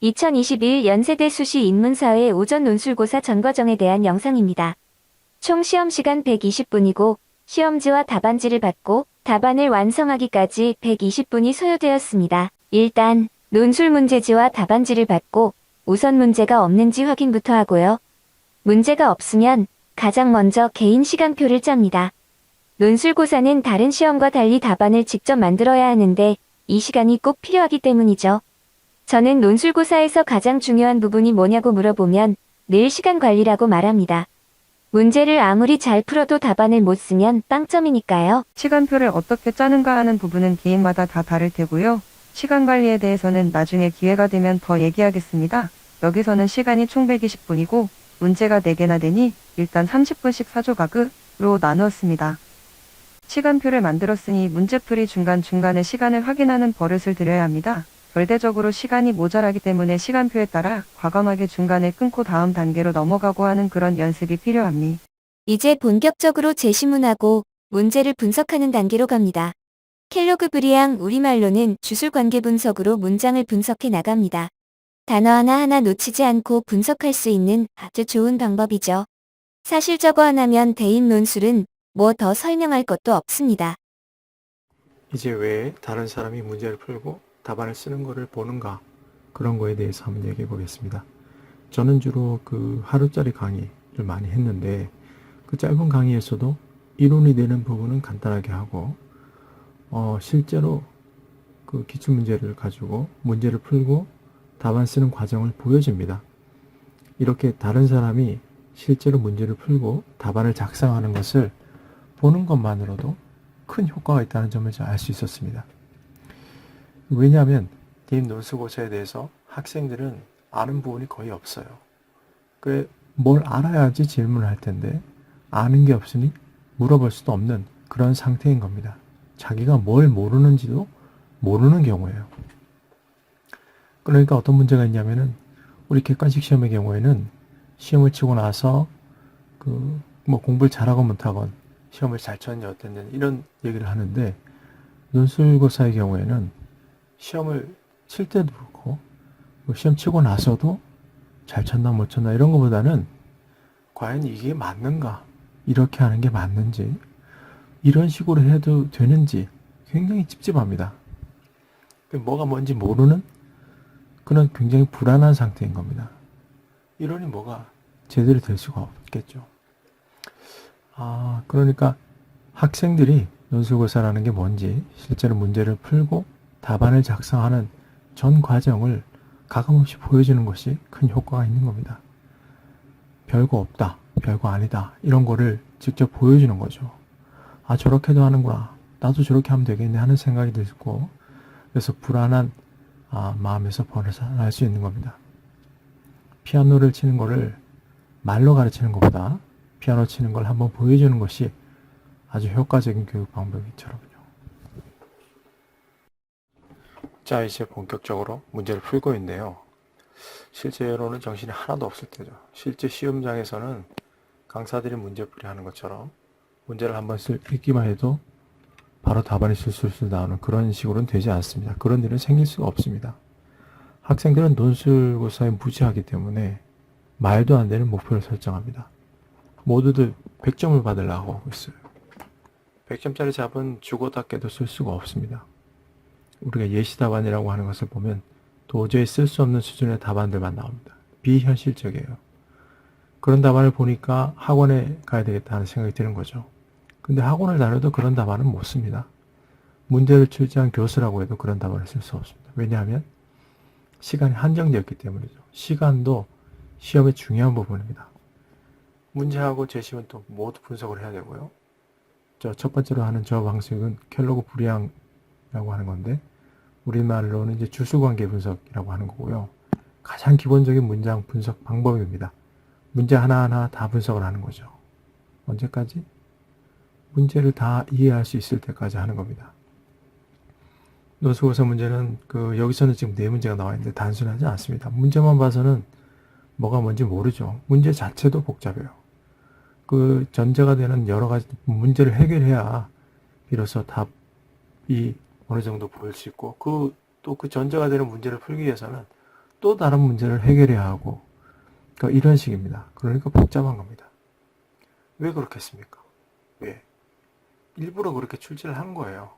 2021 연세대 수시 인문사회 오전 논술고사 전과정에 대한 영상입니다. 총 시험시간 120분이고 시험지와 답안지를 받고 답안을 완성하기까지 120분이 소요되었습니다. 일단 논술 문제지와 답안지를 받고 우선 문제가 없는지 확인부터 하고요. 문제가 없으면 가장 먼저 개인 시간표를 짭니다. 논술고사는 다른 시험과 달리 답안을 직접 만들어야 하는데 이 시간이 꼭 필요하기 때문이죠. 저는 논술고사에서 가장 중요한 부분이 뭐냐고 물어보면 늘 시간 관리라고 말합니다. 문제를 아무리 잘 풀어도 답안을 못 쓰면 빵점이니까요. 시간표를 어떻게 짜는가 하는 부분은 개인마다 다 다를 테고요. 시간 관리에 대해서는 나중에 기회가 되면 더 얘기하겠습니다. 여기서는 시간이 총 120분이고 문제가 4개나 되니 일단 30분씩 4조각으로 나누었습니다. 시간표를 만들었으니 문제풀이 중간중간에 시간을 확인하는 버릇을 들여야 합니다. 절대적으로 시간이 모자라기 때문에 시간표에 따라 과감하게 중간에 끊고 다음 단계로 넘어가고 하는 그런 연습이 필요합니다. 이제 본격적으로 제시문하고 문제를 분석하는 단계로 갑니다. 켈로그 브리앙 우리말로는 주술관계 분석으로 문장을 분석해 나갑니다. 단어 하나하나 놓치지 않고 분석할 수 있는 아주 좋은 방법이죠. 사실 저거 하나면 대인 논술은 뭐 더 설명할 것도 없습니다. 이제 왜 다른 사람이 문제를 풀고 답안을 쓰는 거를 보는가, 그런 거에 대해서 한번 얘기해 보겠습니다. 저는 주로 그 하루짜리 강의를 많이 했는데 그 짧은 강의에서도 이론이 되는 부분은 간단하게 하고 실제로 그 기출문제를 가지고 문제를 풀고 답안 쓰는 과정을 보여줍니다. 이렇게 다른 사람이 실제로 문제를 풀고 답안을 작성하는 것을 보는 것만으로도 큰 효과가 있다는 점을 알 수 있었습니다. 왜냐하면 대입 논술고사에 대해서 학생들은 아는 부분이 거의 없어요. 뭘 알아야지 질문을 할 텐데 아는 게 없으니 물어볼 수도 없는 그런 상태인 겁니다. 자기가 뭘 모르는지도 모르는 경우예요. 그러니까 어떤 문제가 있냐면은 우리 객관식 시험의 경우에는 시험을 치고 나서 공부를 잘하건 못하건 시험을 잘 쳤냐 어땠냐 이런 얘기를 하는데, 논술고사의 경우에는 시험을 칠 때도 그렇고 시험 치고 나서도 잘 쳤나 못 쳤나 이런 것보다는 과연 이게 맞는가, 이렇게 하는 게 맞는지, 이런 식으로 해도 되는지 굉장히 찝찝합니다. 뭐가 뭔지 모르는 그런 굉장히 불안한 상태인 겁니다. 이러니 뭐가 제대로 될 수가 없겠죠. 그러니까 학생들이 논술고사라는 게 뭔지 실제로 문제를 풀고 답안을 작성하는 전 과정을 가감없이 보여주는 것이 큰 효과가 있는 겁니다. 별거 없다, 별거 아니다, 이런 거를 직접 보여주는 거죠. 저렇게도 하는구나, 나도 저렇게 하면 되겠네 하는 생각이 들고, 그래서 불안한 마음에서 벗어날 수 있는 겁니다. 피아노를 치는 거를 말로 가르치는 것보다 피아노 치는 걸 한번 보여주는 것이 아주 효과적인 교육 방법이처럼요. 자, 이제 본격적으로 문제를 풀고 있는데요. 실제로는 정신이 하나도 없을 때죠. 실제 시험장에서는 강사들이 문제풀이 하는 것처럼 문제를 한번 읽기만 해도 바로 답안이 술술술 나오는 그런 식으로는 되지 않습니다. 그런 일은 생길 수가 없습니다. 학생들은 논술고사에 무지하기 때문에 말도 안 되는 목표를 설정합니다. 모두들 100점을 받으려고 하고 있어요. 100점짜리 잡은 죽어다 깨도 쓸 수가 없습니다. 우리가 예시답안이라고 하는 것을 보면 도저히 쓸 수 없는 수준의 답안들만 나옵니다. 비현실적이에요. 그런 답안을 보니까 학원에 가야 되겠다 하는 생각이 드는 거죠. 근데 학원을 다녀도 그런 답안은 못 씁니다. 문제를 출제한 교수라고 해도 그런 답안을 쓸 수 없습니다. 왜냐하면 시간이 한정되었기 때문이죠. 시간도 시험의 중요한 부분입니다. 문제하고 제시문 또 모두 분석을 해야 되고요. 첫 번째로 하는 저 방식은 켈로그 브리앙이라고 하는 건데, 우리말로는 이제 주술관계 분석이라고 하는 거고요. 가장 기본적인 문장 분석 방법입니다. 문제 하나하나 다 분석을 하는 거죠. 언제까지? 문제를 다 이해할 수 있을 때까지 하는 겁니다. 논술고사 문제는 여기서는 지금 4문제가 나와 있는데 단순하지 않습니다. 문제만 봐서는 뭐가 뭔지 모르죠. 문제 자체도 복잡해요. 그 전제가 되는 여러 가지 문제를 해결해야 비로소 답이 어느 정도 보일 수 있고, 또 그 전제가 되는 문제를 풀기 위해서는 또 다른 문제를 해결해야 하고, 그러니까 이런 식입니다. 그러니까 복잡한 겁니다. 왜 그렇겠습니까? 왜? 일부러 그렇게 출제를 한 거예요.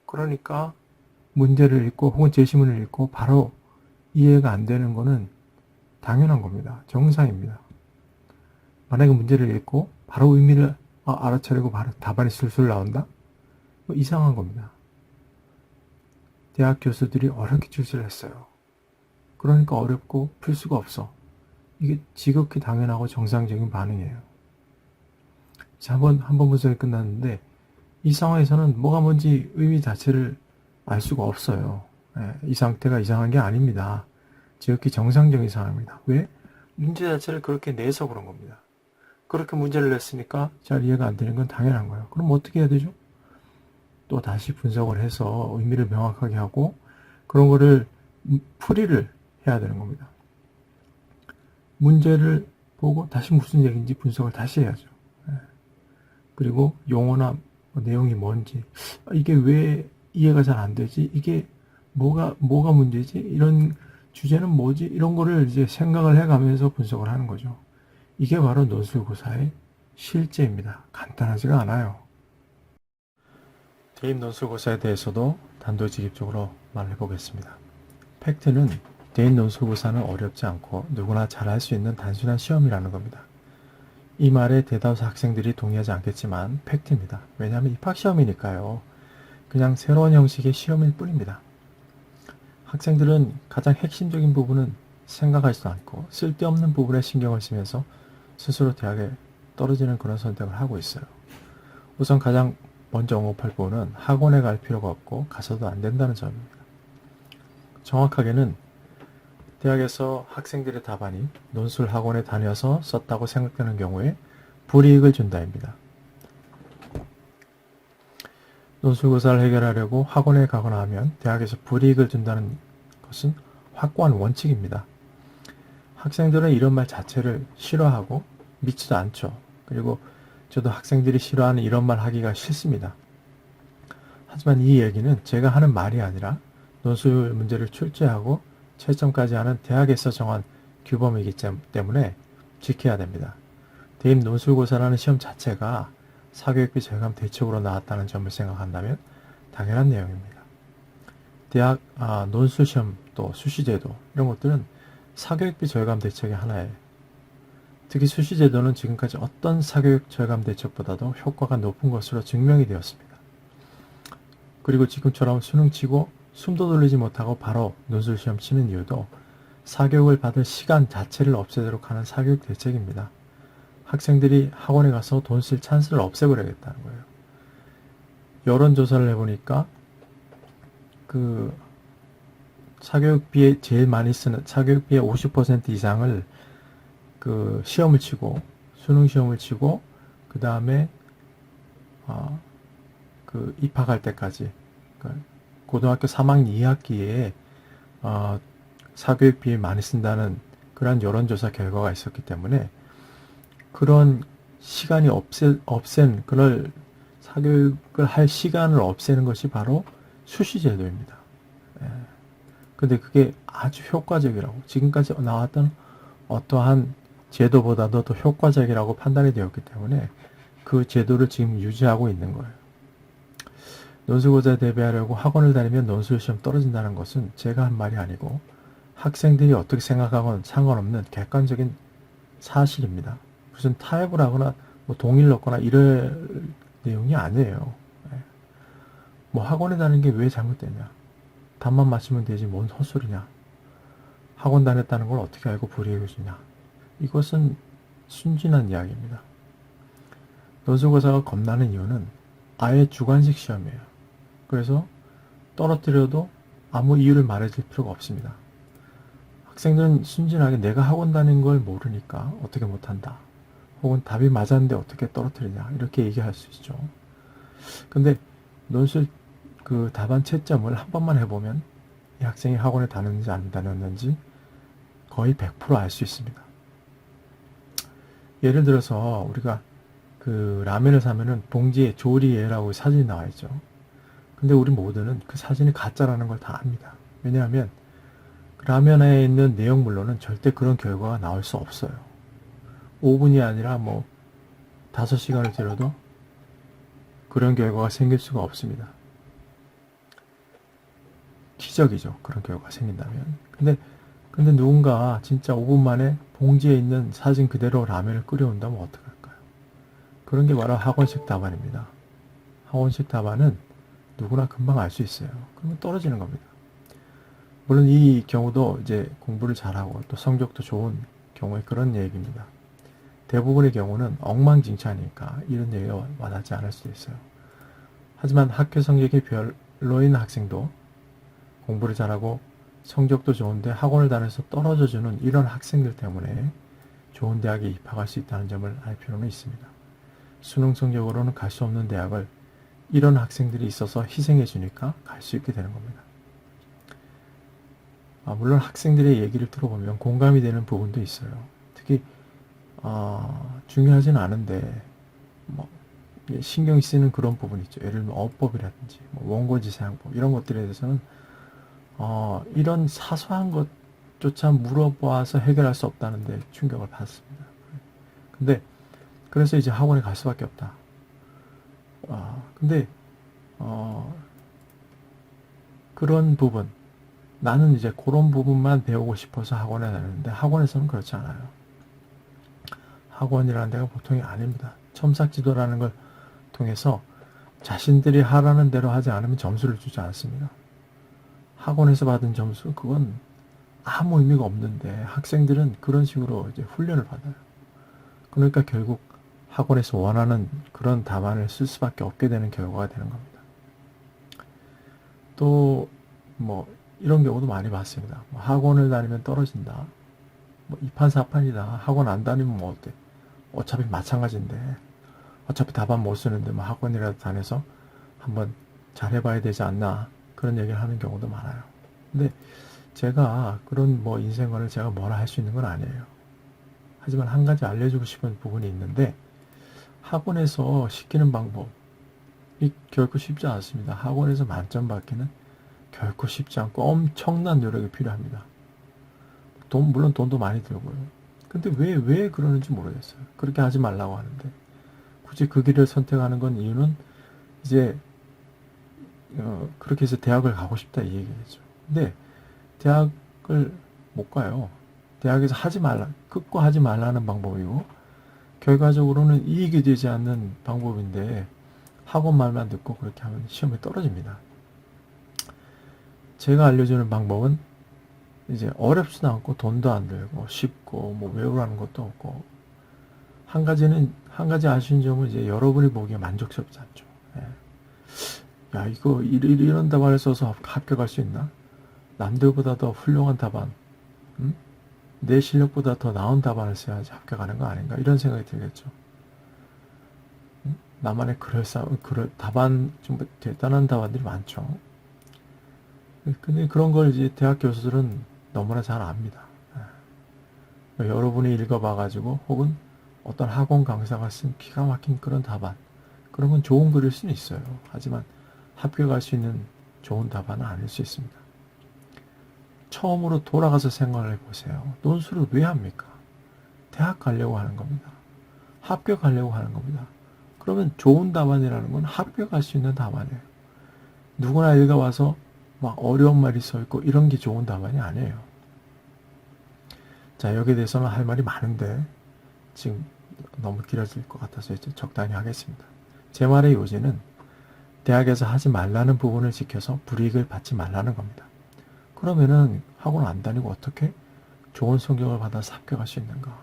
그러니까 문제를 읽고 혹은 제시문을 읽고 바로 이해가 안 되는 거는 당연한 겁니다. 정상입니다. 만약에 문제를 읽고 바로 의미를 알아차리고 바로 답안이 술술 나온다? 이상한 겁니다. 대학 교수들이 어렵게 출제를 했어요. 그러니까 어렵고 풀 수가 없어. 이게 지극히 당연하고 정상적인 반응이에요. 자, 한 번 분석이 끝났는데 이 상황에서는 뭐가 뭔지 의미 자체를 알 수가 없어요. 이 상태가 이상한 게 아닙니다. 지극히 정상적인 상황입니다. 왜? 문제 자체를 그렇게 내서 그런 겁니다. 그렇게 문제를 냈으니까 잘 이해가 안 되는 건 당연한 거예요. 그럼 어떻게 해야 되죠? 또 다시 분석을 해서 의미를 명확하게 하고 그런 거를 풀이를 해야 되는 겁니다. 문제를 보고 다시 무슨 얘기인지 분석을 다시 해야죠. 그리고 용어나 내용이 뭔지, 이게 왜 이해가 잘 안 되지? 이게 뭐가 문제지? 이런 주제는 뭐지? 이런 거를 이제 생각을 해가면서 분석을 하는 거죠. 이게 바로 논술고사의 실제입니다. 간단하지가 않아요. 대입 논술고사에 대해서도 단도직입적으로 말해 보겠습니다. 팩트는 대입 논술고사는 어렵지 않고 누구나 잘할 수 있는 단순한 시험이라는 겁니다. 이 말에 대다수 학생들이 동의하지 않겠지만 팩트입니다. 왜냐하면 입학시험이니까요. 그냥 새로운 형식의 시험일 뿐입니다. 학생들은 가장 핵심적인 부분은 생각하지도 않고 쓸데없는 부분에 신경을 쓰면서 스스로 대학에 떨어지는 그런 선택을 하고 있어요. 우선 가장 먼저 언급할 부분은 학원에 갈 필요가 없고 가서도 안 된다는 점입니다. 정확하게는 대학에서 학생들의 답안이 논술 학원에 다녀서 썼다고 생각되는 경우에 불이익을 준다입니다. 논술고사를 해결하려고 학원에 가거나 하면 대학에서 불이익을 준다는 것은 확고한 원칙입니다. 학생들은 이런 말 자체를 싫어하고 믿지도 않죠. 그리고 저도 학생들이 싫어하는 이런 말 하기가 싫습니다. 하지만 이 얘기는 제가 하는 말이 아니라 논술 문제를 출제하고 채점까지 하는 대학에서 정한 규범이기 때문에 지켜야 됩니다. 대입 논술고사라는 시험 자체가 사교육비 절감 대책으로 나왔다는 점을 생각한다면 당연한 내용입니다. 대학 논술시험 또 수시제도 이런 것들은 사교육비 절감 대책의 하나예요. 특히 수시제도는 지금까지 어떤 사교육 절감 대책보다도 효과가 높은 것으로 증명이 되었습니다. 그리고 지금처럼 수능 치고 숨도 돌리지 못하고 바로 논술시험 치는 이유도 사교육을 받을 시간 자체를 없애도록 하는 사교육 대책입니다. 학생들이 학원에 가서 돈 쓸 찬스를 없애버려야겠다는 거예요. 여론조사를 해보니까 그 사교육비에 제일 많이 쓰는 사교육비의 50% 이상을 그 시험을 치고 수능 시험을 치고 그 다음에 그 입학할 때까지 그러니까 고등학교 3학년 2학기에 사교육비 많이 쓴다는 그런 여론조사 결과가 있었기 때문에 그런 시간이 없앤 그걸 사교육을 할 시간을 없애는 것이 바로 수시제도입니다. 근데 그게 아주 효과적이라고 지금까지 나왔던 어떠한 제도보다도 더 효과적이라고 판단이 되었기 때문에 그 제도를 지금 유지하고 있는 거예요. 논술고사에 대비하려고 학원을 다니면 논술시험 떨어진다는 것은 제가 한 말이 아니고 학생들이 어떻게 생각하건 상관없는 객관적인 사실입니다. 무슨 타협을 하거나 뭐 동의를 얻거나 이럴 내용이 아니에요. 뭐 학원에 다니는 게 왜 잘못되냐. 답만 맞추면 되지 뭔 헛소리냐. 학원 다녔다는 걸 어떻게 알고 불이익을 주냐. 이것은 순진한 이야기입니다. 논술고사가 겁나는 이유는 아예 주관식 시험이에요. 그래서 떨어뜨려도 아무 이유를 말해줄 필요가 없습니다. 학생들은 순진하게 내가 학원 다닌 걸 모르니까 어떻게 못한다. 혹은 답이 맞았는데 어떻게 떨어뜨리냐. 이렇게 얘기할 수 있죠. 근데 논술 그 답안 채점을 한 번만 해보면 이 학생이 학원에 다녔는지 안 다녔는지 거의 100% 알 수 있습니다. 예를 들어서 우리가 그 라면을 사면은 봉지에 조리예라고 사진이 나와 있죠. 근데 우리 모두는 그 사진이 가짜라는 걸 다 압니다. 왜냐하면 그 라면에 있는 내용물로는 절대 그런 결과가 나올 수 없어요. 5분이 아니라 뭐 5시간을 들여도 그런 결과가 생길 수가 없습니다. 기적이죠. 그런 결과가 생긴다면. 근데 누군가 진짜 5분 만에 봉지에 있는 사진 그대로 라면을 끓여온다면 어떡할까요? 그런 게 바로 학원식 답안입니다. 학원식 답안은 누구나 금방 알 수 있어요. 그러면 떨어지는 겁니다. 물론 이 경우도 이제 공부를 잘하고 또 성적도 좋은 경우에 그런 얘기입니다. 대부분의 경우는 엉망진창이니까 이런 얘기가 와닿지 않을 수도 있어요. 하지만 학교 성적이 별로인 학생도 공부를 잘하고 성적도 좋은데 학원을 다녀서 떨어져주는 이런 학생들 때문에 좋은 대학에 입학할 수 있다는 점을 알 필요는 있습니다. 수능 성적으로는 갈 수 없는 대학을 이런 학생들이 있어서 희생해 주니까 갈 수 있게 되는 겁니다. 물론 학생들의 얘기를 들어보면 공감이 되는 부분도 있어요. 특히 중요하진 않은데 뭐 신경이 쓰이는 그런 부분이 있죠. 예를 들면 어법이라든지 뭐 원고지 사용법 이런 것들에 대해서는 이런 사소한 것조차 물어봐서 해결할 수 없다는데 충격을 받습니다. 근데 그래서 이제 학원에 갈 수밖에 없다. 근데 그런 부분 나는 이제 그런 부분만 배우고 싶어서 학원에 다니는데 학원에서는 그렇지 않아요. 학원이라는 데가 보통이 아닙니다. 첨삭지도라는 걸 통해서 자신들이 하라는 대로 하지 않으면 점수를 주지 않습니다. 학원에서 받은 점수 그건 아무 의미가 없는데 학생들은 그런 식으로 이제 훈련을 받아요. 그러니까 결국 학원에서 원하는 그런 답안을 쓸 수밖에 없게 되는 결과가 되는 겁니다. 또 뭐 이런 경우도 많이 봤습니다. 뭐 학원을 다니면 떨어진다. 뭐 2판 4판이다. 학원 안 다니면 뭐 어때? 어차피 마찬가지인데 어차피 답안 못 쓰는데 뭐 학원이라도 다녀서 한번 잘 해봐야 되지 않나 그런 얘기를 하는 경우도 많아요. 근데 제가 그런 뭐 인생관을 제가 뭐라 할 수 있는 건 아니에요. 하지만 한 가지 알려주고 싶은 부분이 있는데 학원에서 시키는 방법이 결코 쉽지 않습니다. 학원에서 만점 받기는 결코 쉽지 않고 엄청난 노력이 필요합니다. 물론 돈도 많이 들고요. 근데 왜 그러는지 모르겠어요. 그렇게 하지 말라고 하는데 굳이 그 길을 선택하는 건 이유는 이제 그렇게 해서 대학을 가고 싶다 이 얘기겠죠. 근데 대학을 못 가요. 대학에서 끝고 하지 말라는 방법이고 결과적으로는 이익이 되지 않는 방법인데 학원 말만 듣고 그렇게 하면 시험에 떨어집니다. 제가 알려주는 방법은 이제 어렵지도 않고 돈도 안 들고 쉽고 뭐 외우라는 것도 없고 한 가지 아쉬운 점은 이제 여러분이 보기에 만족스럽지 않죠. 야 이거 이런 답안을 써서 합격할 수 있나? 남들보다 더 훌륭한 답안, 내 실력보다 더 나은 답안을 써야지 합격하는 거 아닌가 이런 생각이 들겠죠. 나만의 답안 좀 대단한 답안들이 많죠. 근데 그런 걸 이제 대학 교수들은 너무나 잘 압니다. 여러분이 읽어봐가지고 혹은 어떤 학원 강사가 쓴 기가 막힌 그런 답안 그런 건 좋은 글일 수는 있어요. 하지만 합격할 수 있는 좋은 답안은 아닐 수 있습니다. 처음으로 돌아가서 생각을 해보세요. 논술을 왜 합니까? 대학 가려고 하는 겁니다. 합격하려고 하는 겁니다. 그러면 좋은 답안이라는 건 합격할 수 있는 답안이에요. 누구나 읽어와서 막 어려운 말이 써있고 이런 게 좋은 답안이 아니에요. 자, 여기에 대해서는 할 말이 많은데 지금 너무 길어질 것 같아서 이제 적당히 하겠습니다. 제 말의 요지는 대학에서 하지 말라는 부분을 지켜서 불이익을 받지 말라는 겁니다. 그러면은 학원 안 다니고 어떻게 좋은 성적을 받아서 합격할 수 있는가?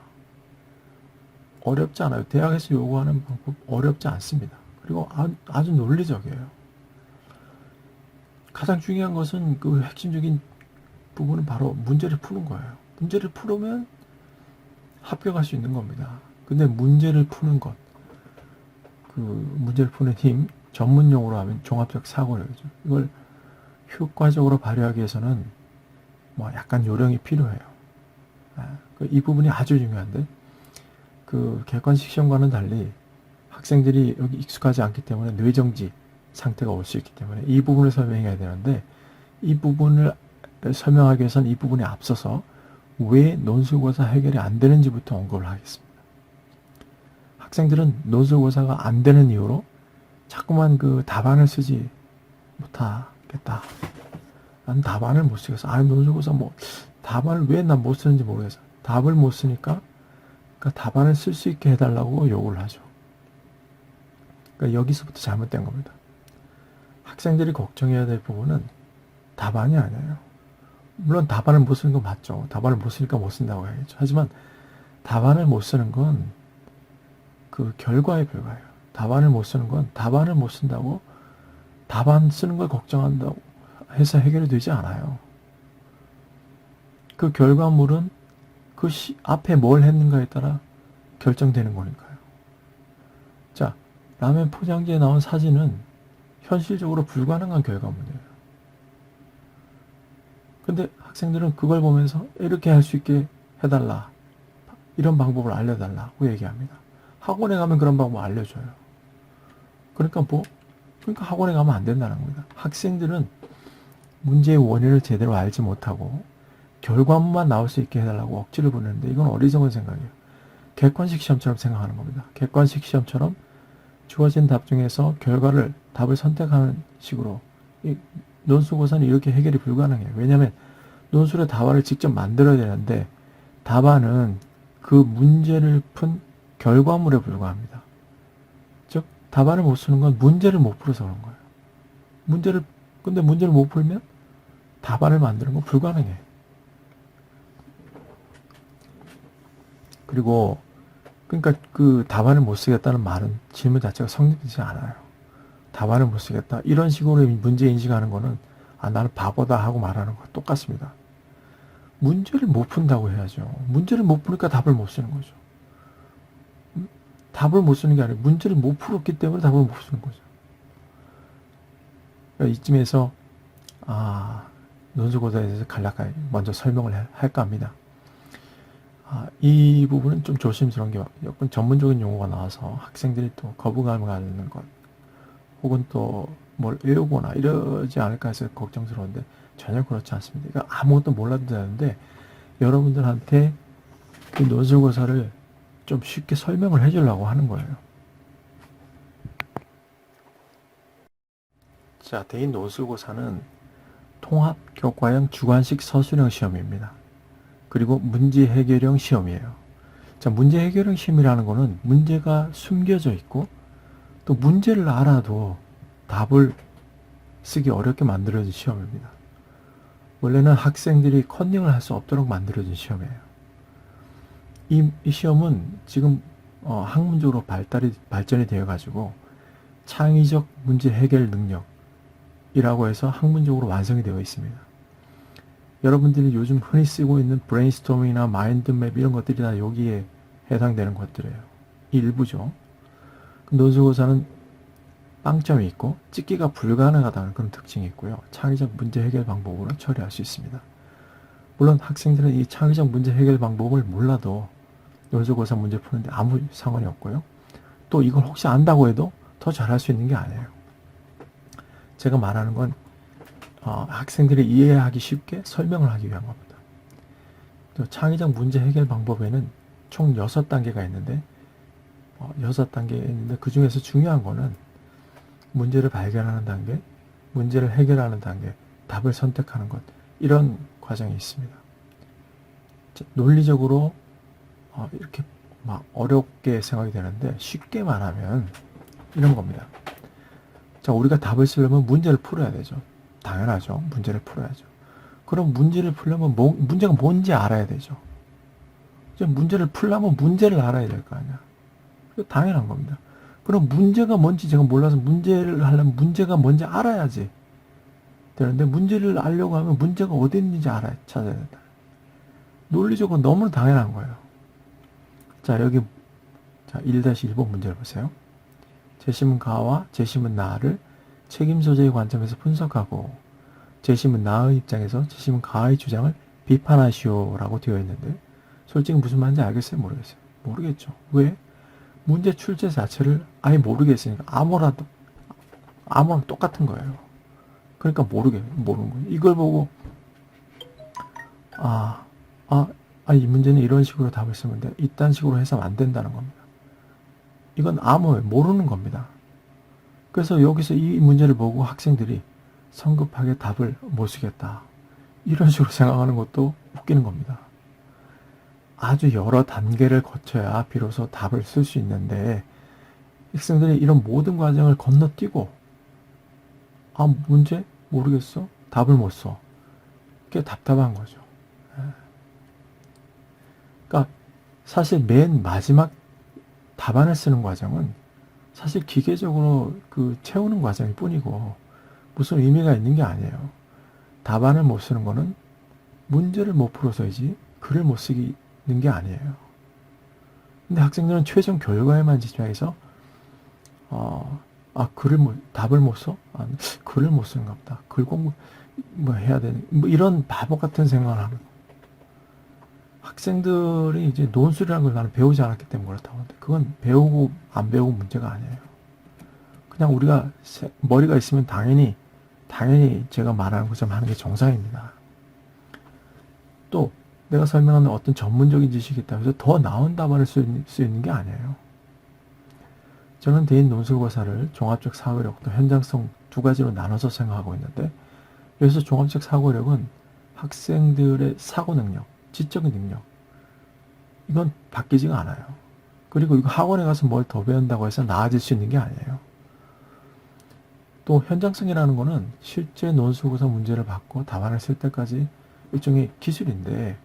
어렵지 않아요. 대학에서 요구하는 방법 어렵지 않습니다. 그리고 아주 논리적이에요. 가장 중요한 것은 그 핵심적인 부분은 바로 문제를 푸는 거예요. 문제를 풀으면 합격할 수 있는 겁니다. 근데 문제를 푸는 것, 그 문제를 푸는 힘, 전문용어로 하면 종합적 사고력이죠. 이걸 효과적으로 발휘하기 위해서는 뭐 약간 요령이 필요해요. 이 부분이 아주 중요한데 그 객관식 시험과는 달리 학생들이 여기 익숙하지 않기 때문에 뇌정지 상태가 올 수 있기 때문에 이 부분을 설명해야 되는데 이 부분을 설명하기 위해서는 이 부분에 앞서서 왜 논술고사 해결이 안 되는지부터 언급을 하겠습니다. 학생들은 논술고사가 안 되는 이유로 자꾸만 그 답안을 쓰지 못하겠다. 난 답안을 못 쓰겠어. 아니, 논술고사 뭐, 답안을 왜 난 못 쓰는지 모르겠어. 답을 못 쓰니까, 그러니까 답안을 쓸 수 있게 해달라고 요구를 하죠. 그러니까 여기서부터 잘못된 겁니다. 학생들이 걱정해야 될 부분은 답안이 아니에요. 물론 답안을 못 쓰는 건 맞죠. 답안을 못 쓰니까 못 쓴다고 해야겠죠. 하지만 답안을 못 쓰는 건 그 결과에 불과해요. 답안을 못 쓰는 건 답안을 못 쓴다고 답안 쓰는 걸 걱정한다고 해서 해결이 되지 않아요. 그 결과물은 그 앞에 뭘 했는가에 따라 결정되는 거니까요. 자, 라면 포장지에 나온 사진은 현실적으로 불가능한 결과물이에요. 근데 학생들은 그걸 보면서 이렇게 할 수 있게 해달라. 이런 방법을 알려달라고 얘기합니다. 학원에 가면 그런 방법 알려줘요. 그러니까 학원에 가면 안 된다는 겁니다. 학생들은 문제의 원인을 제대로 알지 못하고 결과물만 나올 수 있게 해달라고 억지를 부르는데 이건 어리석은 생각이에요. 객관식 시험처럼 생각하는 겁니다. 객관식 시험처럼 주어진 답 중에서 답을 선택하는 식으로 이 논술고사는 이렇게 해결이 불가능해요. 왜냐하면 논술의 답안을 직접 만들어야 되는데 답안은 그 문제를 푼 결과물에 불과합니다. 즉 답안을 못 쓰는 건 문제를 못 풀어서 그런 거예요. 근데 문제를 못 풀면 답안을 만드는 건 불가능해. 그리고 그러니까 그 답안을 못 쓰겠다는 말은 질문 자체가 성립되지 않아요. 답안을 못 쓰겠다. 이런 식으로 문제 인식하는 거는 나는 바보다 하고 말하는 거 똑같습니다. 문제를 못 푼다고 해야죠. 문제를 못 푸니까 답을 못 쓰는 거죠. 답을 못 쓰는 게 아니라 문제를 못 풀었기 때문에 답을 못 쓰는 거죠. 그러니까 이쯤에서 논술고사에 대해서 간략하게 먼저 설명을 할까 합니다. 이 부분은 좀 조심스러운 게 약간 전문적인 용어가 나와서 학생들이 또 거부감을 갖는 것 혹은 또 뭘 외우거나 이러지 않을까 해서 걱정스러운데 전혀 그렇지 않습니다. 그러니까 아무것도 몰라도 되는데 여러분들한테 그 논술고사를 좀 쉽게 설명을 해주려고 하는 거예요. 자, 대인 논술고사는 통합교과형 주관식 서술형 시험입니다. 그리고 문제 해결형 시험이에요. 자, 문제 해결형 시험이라는 거는 문제가 숨겨져 있고 또 문제를 알아도 답을 쓰기 어렵게 만들어진 시험입니다. 원래는 학생들이 컨닝을 할 수 없도록 만들어진 시험이에요. 이 시험은 지금 학문적으로 발전이 되어 가지고 창의적 문제 해결 능력이라고 해서 학문적으로 완성이 되어 있습니다. 여러분들이 요즘 흔히 쓰고 있는 브레인스토밍이나 마인드맵 이런 것들이 다 여기에 해당되는 것들이에요. 일부죠. 논술고사는 빵점이 있고 찍기가 불가능하다는 그런 특징이 있고요. 창의적 문제 해결 방법으로 처리할 수 있습니다. 물론 학생들은 이 창의적 문제 해결 방법을 몰라도 논술고사 문제 푸는데 아무 상관이 없고요. 또 이걸 혹시 안다고 해도 더 잘할 수 있는 게 아니에요. 제가 말하는 건 학생들이 이해하기 쉽게 설명을 하기 위한 겁니다. 또 창의적 문제 해결 방법에는 총 6단계가 있는데 6단계 있는데 그 중에서 중요한 거는 문제를 발견하는 단계, 문제를 해결하는 단계, 답을 선택하는 것 이런 과정이 있습니다. 논리적으로 이렇게 막 어렵게 생각이 되는데 쉽게 말하면 이런 겁니다. 자, 우리가 답을 쓰려면 문제를 풀어야 되죠. 당연하죠. 문제를 풀어야죠. 그럼 문제를 풀려면 문제가 뭔지 알아야 되죠. 이제 문제를 풀려면 문제를 알아야 될 거 아니야. 당연한 겁니다. 그럼 문제가 뭔지 제가 몰라서 문제를 하려면 문제가 뭔지 알아야지 되는데 문제를 알려고 하면 문제가 어디 있는지 찾아야 된다. 논리적으로 너무나 당연한 거예요. 자, 여기 1-1번 문제를 보세요. 재심은 가와 재심은 나를 책임 소재의 관점에서 분석하고 재심은 나의 입장에서 재심은 가의 주장을 비판하시오라고 되어 있는데 솔직히 무슨 말인지 알겠어요? 모르겠어요? 모르겠죠. 왜? 문제 출제 자체를 아예 모르겠으니까 아무나 똑같은 거예요. 그러니까 모르는 거예요. 이걸 보고 아, 이 문제는 이런 식으로 답을 쓰면 돼. 이딴 식으로 해서는 안 된다는 겁니다. 이건 암호예요. 모르는 겁니다. 그래서 여기서 이 문제를 보고 학생들이 성급하게 답을 못 쓰겠다. 이런 식으로 생각하는 것도 웃기는 겁니다. 아주 여러 단계를 거쳐야 비로소 답을 쓸 수 있는데 학생들이 이런 모든 과정을 건너뛰고 문제? 모르겠어? 답을 못 써. 그게 답답한 거죠. 그러니까 사실 맨 마지막 답안을 쓰는 과정은 사실 기계적으로 그 채우는 과정일 뿐이고 무슨 의미가 있는 게 아니에요. 답안을 못 쓰는 거는 문제를 못 풀어서이지 글을 못 쓰는 게 아니에요. 근데 학생들은 최종 결과에만 집중해서 답을 못 써? 글을 못 쓰는가 보다. 글 공부 해야 되는 이런 바보 같은 생각을 하는. 학생들이 이제 논술이라는 걸 나는 배우지 않았기 때문에 그렇다고 하는데 그건 배우고 안 배우고 문제가 아니에요. 그냥 우리가 머리가 있으면 당연히 제가 말하는 것처럼 하는 게 정상입니다. 또 내가 설명하는 어떤 전문적인 지식이 있다고 해서 더 나은 답안을 쓸 수 있는 게 아니에요. 저는 대인 논술고사를 종합적 사고력 또 현장성 두 가지로 나눠서 생각하고 있는데 여기서 종합적 사고력은 학생들의 사고 능력, 지적인 능력 이건 바뀌지가 않아요. 그리고 이거 학원에 가서 뭘 더 배운다고 해서 나아질 수 있는 게 아니에요. 또 현장성이라는 거는 실제 논술고사 문제를 받고 답안을 쓸 때까지 일종의 기술인데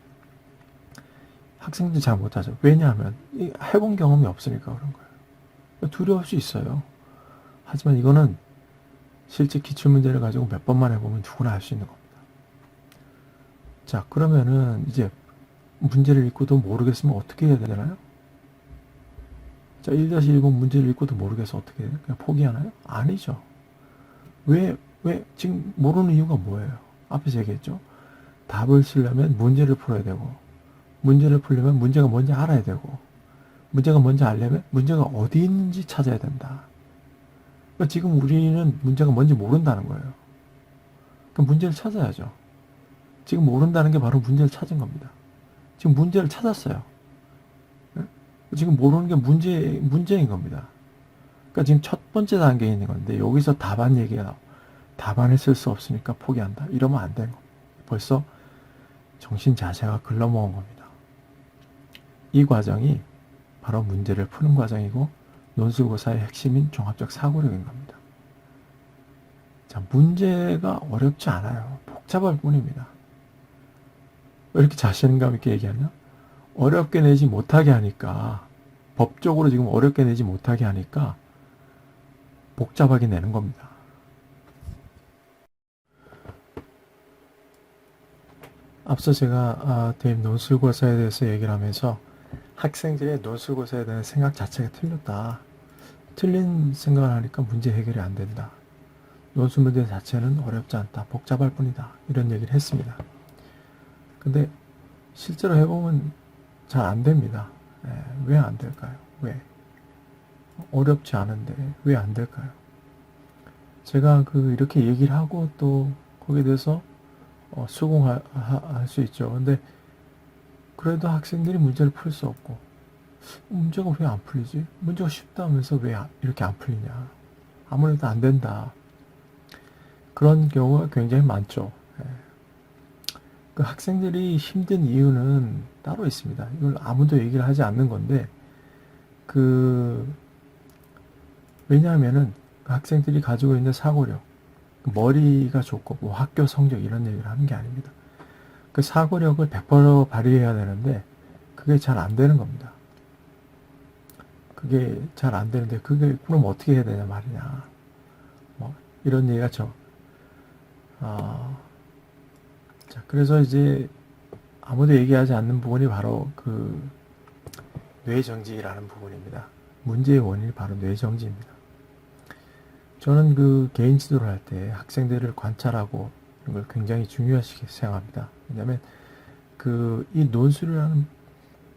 학생들이 잘 못하죠. 왜냐하면 해본 경험이 없으니까 그런 거예요. 두려울 수 있어요. 하지만 이거는 실제 기출문제를 가지고 몇 번만 해보면 누구나 할 수 있는 겁니다. 자, 그러면은 이제 문제를 읽고도 모르겠으면 어떻게 해야 되나요? 자, 1-1번 문제를 읽고도 모르겠어 어떻게 해요? 그냥 포기하나요? 아니죠. 왜 지금 모르는 이유가 뭐예요? 앞에서 얘기했죠. 답을 쓰려면 문제를 풀어야 되고 문제를 풀려면 문제가 뭔지 알아야 되고 문제가 뭔지 알려면 문제가 어디 있는지 찾아야 된다. 그러니까 지금 우리는 문제가 뭔지 모른다는 거예요. 그럼 문제를 찾아야죠. 지금 모른다는 게 바로 문제를 찾은 겁니다. 지금 문제를 찾았어요. 지금 모르는 게 문제인 겁니다. 그러니까 지금 첫 번째 단계에 있는 건데 여기서 답안 얘기가 나와. 답안을 쓸 수 없으니까 포기한다. 이러면 안 되는 겁니다. 벌써 정신 자세가 글러먹은 겁니다. 이 과정이 바로 문제를 푸는 과정이고 논술고사의 핵심인 종합적 사고력인 겁니다. 자, 문제가 어렵지 않아요. 복잡할 뿐입니다. 왜 이렇게 자신감 있게 얘기하냐? 어렵게 내지 못하게 하니까 법적으로 지금 어렵게 내지 못하게 하니까 복잡하게 내는 겁니다. 앞서 제가 대입 논술고사에 대해서 얘기를 하면서 학생들의 논술고사에 대한 생각 자체가 틀렸다. 틀린 생각을 하니까 문제 해결이 안 된다. 논술 문제 자체는 어렵지 않다. 복잡할 뿐이다. 이런 얘기를 했습니다. 근데 실제로 해보면 잘 안 됩니다. 왜 안 될까요? 왜? 어렵지 않은데 왜 안 될까요? 제가 이렇게 얘기를 하고 또 거기에 대해서 수긍할 수 있죠. 근데 그래도 학생들이 문제를 풀 수 없고 문제가 왜 안 풀리지? 문제가 쉽다면서 왜 이렇게 안 풀리냐? 아무래도 안 된다. 그런 경우가 굉장히 많죠. 그 학생들이 힘든 이유는 따로 있습니다. 이걸 아무도 얘기를 하지 않는 건데 왜냐하면은 그 학생들이 가지고 있는 사고력, 머리가 좋고 뭐 학교 성적 이런 얘기를 하는 게 아닙니다. 그 사고력을 100% 발휘해야 되는데 그게 잘 안 되는 겁니다. 그게 잘 안 되는데 그게 그럼 어떻게 해야 되냐 말이냐. 뭐 이런 얘기가 자, 그래서 이제 아무도 얘기하지 않는 부분이 바로 뇌정지라는 부분입니다. 문제의 원인이 바로 뇌정지입니다. 저는 개인 지도를 할 때 학생들을 관찰하고 이런 걸 굉장히 중요시 생각합니다. 왜냐하면 이 논술이라는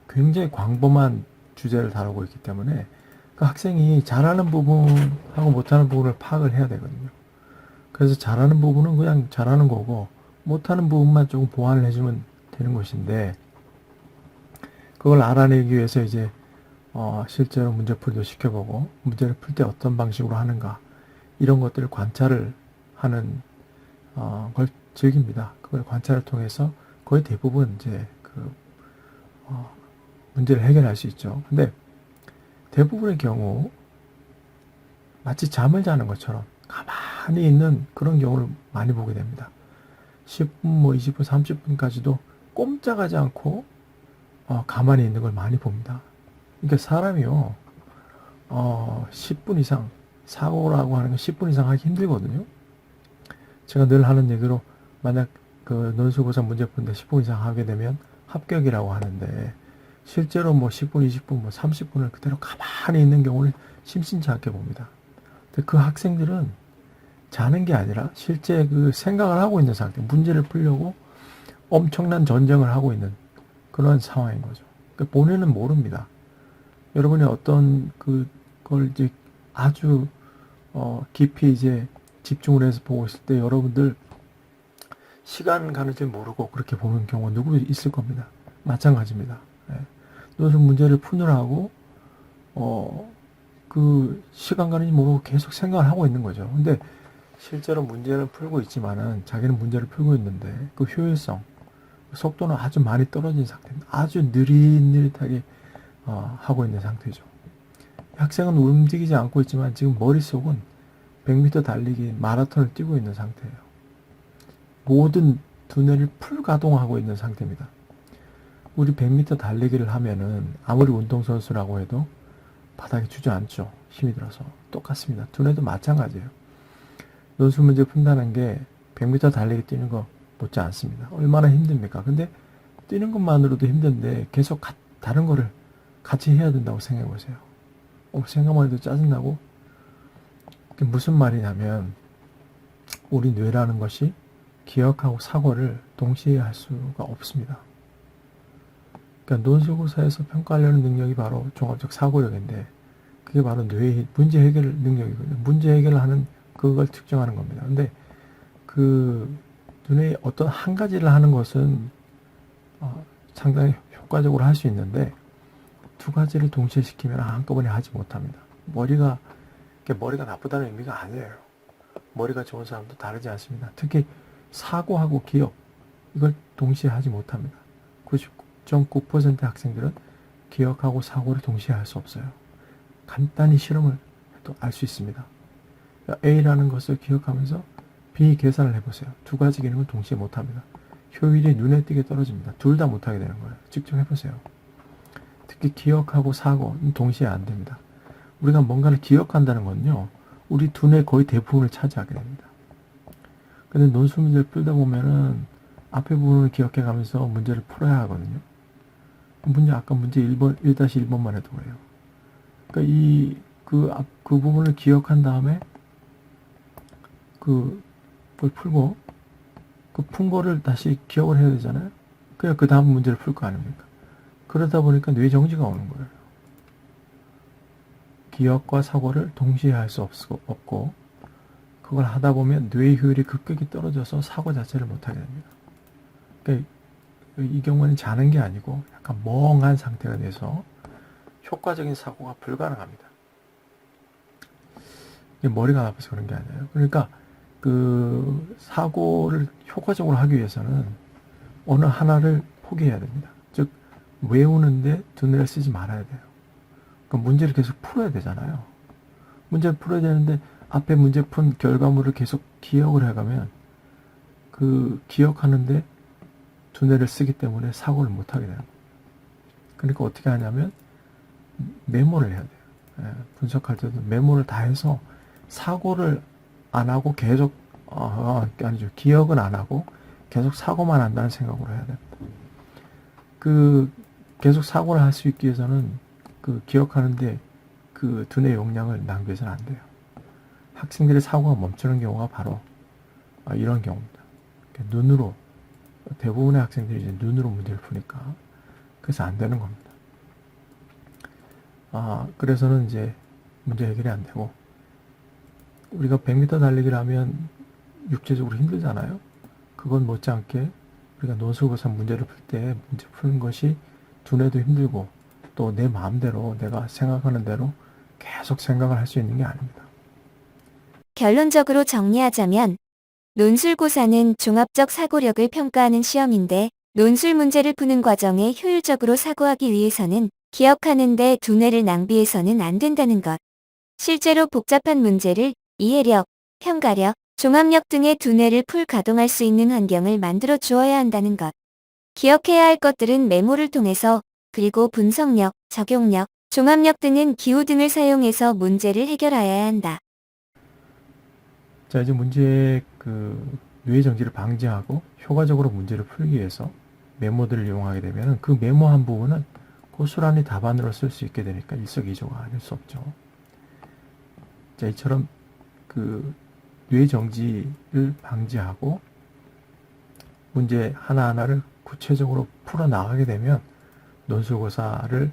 굉장히 광범한 주제를 다루고 있기 때문에 그 학생이 잘하는 부분하고 못하는 부분을 파악을 해야 되거든요. 그래서 잘하는 부분은 그냥 잘하는 거고 못하는 부분만 조금 보완을 해주면 되는 것인데, 그걸 알아내기 위해서 이제 실제로 문제풀이도 시켜보고 문제를 풀 때 어떤 방식으로 하는가 이런 것들을 관찰을 하는 걸 즐깁니다. 그걸 관찰을 통해서 거의 대부분 이제 문제를 해결할 수 있죠. 근데 대부분의 경우 마치 잠을 자는 것처럼 가만히 있는 그런 경우를 많이 보게 됩니다. 10분, 뭐 20분, 30분까지도 꼼짝하지 않고 가만히 있는 걸 많이 봅니다. 그러니까 사람이요, 10분 이상, 사고라고 하는 건 10분 이상 하기 힘들거든요. 제가 늘 하는 얘기로, 만약 그 논술고사 문제 푸는데 10분 이상 하게 되면 합격이라고 하는데, 실제로 뭐 10분, 20분, 뭐 30분을 그대로 가만히 있는 경우를 심심치 않게 봅니다. 근데 그 학생들은 자는 게 아니라 실제 그 생각을 하고 있는 상태, 문제를 풀려고 엄청난 전쟁을 하고 있는 그런 상황인 거죠. 그러니까 본인은 모릅니다. 여러분이 어떤 그걸 이제 아주 깊이 이제 집중을 해서 보고 있을 때 여러분들 시간 가는 줄 모르고 그렇게 보는 경우 누구 있을 겁니다. 마찬가지입니다. 예. 노선 문제를 푸느라고 그 시간 가는지 모르고 계속 생각을 하고 있는 거죠. 근데 실제로 문제는 풀고 있지만은 자기는 문제를 풀고 있는데 그 효율성, 속도는 아주 많이 떨어진 상태입니다. 아주 느릿느릿하게 하고 있는 상태죠. 학생은 움직이지 않고 있지만 지금 머릿속은 100m 달리기 마라톤을 뛰고 있는 상태예요. 모든 두뇌를 풀가동하고 있는 상태입니다. 우리 100m 달리기를 하면은 아무리 운동선수라고 해도 바닥에 주저앉죠. 힘이 들어서. 똑같습니다. 두뇌도 마찬가지예요. 논술 문제 푼다는 게 100m 달리기 뛰는 거 못지 않습니다. 얼마나 힘듭니까? 근데 뛰는 것만으로도 힘든데 계속 다른 거를 같이 해야 된다고 생각해 보세요. 생각만 해도 짜증나고. 그게 무슨 말이냐면 우리 뇌라는 것이 기억하고 사고를 동시에 할 수가 없습니다. 그러니까 논술고사에서 평가하려는 능력이 바로 종합적 사고력인데 그게 바로 뇌의 문제 해결 능력이거든요. 문제 해결을 하는 그걸 측정하는 겁니다. 근데 그 눈에 어떤 한 가지를 하는 것은 상당히 효과적으로 할 수 있는데 두 가지를 동시에 시키면 한꺼번에 하지 못합니다. 머리가 나쁘다는 의미가 아니에요. 머리가 좋은 사람도 다르지 않습니다. 특히 사고하고 기억 이걸 동시에 하지 못합니다. 99.9% 학생들은 기억하고 사고를 동시에 할 수 없어요. 간단히 실험을 해도 알 수 있습니다. A라는 것을 기억하면서 B 계산을 해보세요. 두 가지 기능을 동시에 못합니다. 효율이 눈에 띄게 떨어집니다. 둘 다 못하게 되는 거예요. 직접 해보세요. 특히 기억하고 사고는 동시에 안 됩니다. 우리가 뭔가를 기억한다는 건요, 우리 두뇌 거의 대부분을 차지하게 됩니다. 근데 논술 문제를 풀다 보면은 앞에 부분을 기억해 가면서 문제를 풀어야 하거든요. 아까 문제 1번, 1-1번만 해도 그래요. 그러니까 그 부분을 기억한 다음에 그걸 풀고 그 푼 거를 다시 기억을 해야 되잖아요. 그래야 그 다음 문제를 풀 거 아닙니까? 그러다 보니까 뇌 정지가 오는 거예요. 기억과 사고를 동시에 할 수 없고 그걸 하다 보면 뇌의 효율이 급격히 떨어져서 사고 자체를 못하게 됩니다. 그러니까 이 경우는 자는 게 아니고 약간 멍한 상태가 돼서 효과적인 사고가 불가능합니다. 머리가 나빠서 그런 게 아니에요. 그러니까 그 사고를 효과적으로 하기 위해서는 어느 하나를 포기해야 됩니다. 즉 외우는데 두뇌를 쓰지 말아야 돼요. 그러니까 문제를 계속 풀어야 되잖아요. 문제를 풀어야 되는데 앞에 문제 푼 결과물을 계속 기억을 해가면 그 기억하는데 두뇌를 쓰기 때문에 사고를 못하게 돼요. 그러니까 어떻게 하냐면 메모를 해야 돼요. 분석할 때도 메모를 다 해서 사고를 안 하고 계속 아니죠. 기억은 안 하고 계속 사고만 한다는 생각으로 해야 됩니다. 그 계속 사고를 할 수 있기 위해서는 그 기억하는데 그 두뇌 용량을 낭비해서는 안 돼요. 학생들의 사고가 멈추는 경우가 바로 이런 경우입니다. 눈으로 대부분의 학생들이 이제 눈으로 문제를 푸니까 그래서 안 되는 겁니다. 그래서는 이제 문제 해결이 안 되고 우리가 100m 달리기를 하면 육체적으로 힘들잖아요. 그건 못지않게 우리가 논술고사 문제를 풀 때 문제 푸는 것이 두뇌도 힘들고 또 내 마음대로 내가 생각하는 대로 계속 생각을 할 수 있는 게 아닙니다. 결론적으로 정리하자면 논술고사는 종합적 사고력을 평가하는 시험인데 논술 문제를 푸는 과정에 효율적으로 사고하기 위해서는 기억하는데 두뇌를 낭비해서는 안 된다는 것. 실제로 복잡한 문제를 이해력, 평가력, 종합력 등의 두뇌를 풀 가동할 수 있는 환경을 만들어 주어야 한다는 것. 기억해야 할 것들은 메모를 통해서 그리고 분석력, 적용력, 종합력 등은 기호 등을 사용해서 문제를 해결하여야 한다. 자, 이제 문제의 뇌 정지를 방지하고 효과적으로 문제를 풀기 위해서 메모들을 이용하게 되면 그 메모한 부분은 고스란히 답안으로 쓸 수 있게 되니까 일석이조가 아닐 수 없죠. 자, 이처럼 뇌 정지를 방지하고 문제 하나하나를 구체적으로 풀어 나가게 되면 논술고사를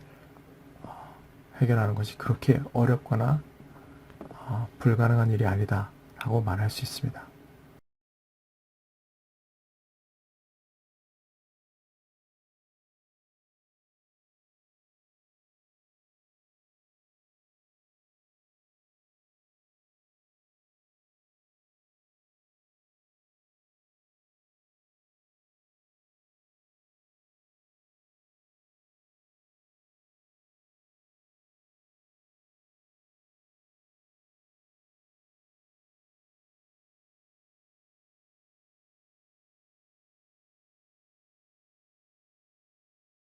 해결하는 것이 그렇게 어렵거나 불가능한 일이 아니다 라고 말할 수 있습니다.